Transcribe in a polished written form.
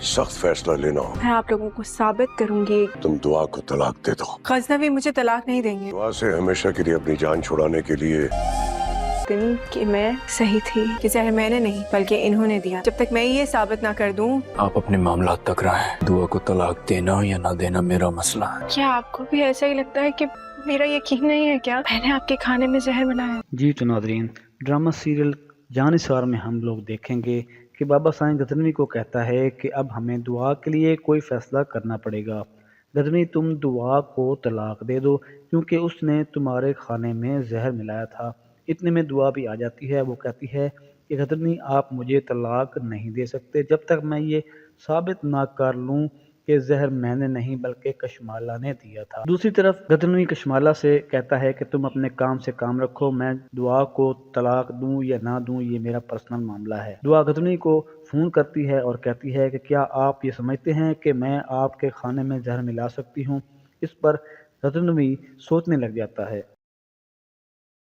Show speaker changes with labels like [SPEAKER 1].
[SPEAKER 1] सख्त फैसला लेना हो।
[SPEAKER 2] मैं आप लोगों को साबित करूंगी।
[SPEAKER 1] तुम दुआ को तलाक दे दो।
[SPEAKER 2] गजनवी मुझे तलाक नहीं देंगे।
[SPEAKER 1] दुआ से हमेशा के लिए अपनी जान छुड़ाने के लिए
[SPEAKER 2] दिन कि मैं सही थी, कि जहर मैंने नहीं बल्कि इन्होंने दिया। जब तक मैं ये साबित ना कर दूं,
[SPEAKER 3] आप अपने मामला तक रहें। दुआ को तलाक देना या ना देना मेरा मसला है।
[SPEAKER 2] क्या आपको भी ऐसा ही लगता है कि मेरा यकीन नहीं है क्या मैंने आपके खाने में जहर बनाया?
[SPEAKER 4] जी तो नादरीन, ड्रामा सीरियल जानिसार में हम लोग देखेंगे कि बाबा साईं गजनवी को कहता है कि अब हमें दुआ के लिए कोई फैसला करना पड़ेगा। गजनवी, तुम दुआ को तलाक दे दो क्योंकि उसने तुम्हारे खाने में जहर मिलाया था। इतने में दुआ भी आ जाती है। वो कहती है कि गजनवी, आप मुझे तलाक नहीं दे सकते जब तक मैं ये साबित ना कर लूँ कि जहर मैंने नहीं बल्कि कशमाला ने दिया था। दूसरी तरफ गजनवी कशमाला से कहता है कि तुम अपने काम से काम रखो, मैं दुआ को तलाक दूं या ना दूं ये मेरा पर्सनल मामला है। दुआ गजनवी को फ़ोन करती है और कहती है कि क्या आप ये समझते हैं कि मैं आपके खाने में जहर मिला सकती हूँ? इस पर गजनवी सोचने लग जाता है।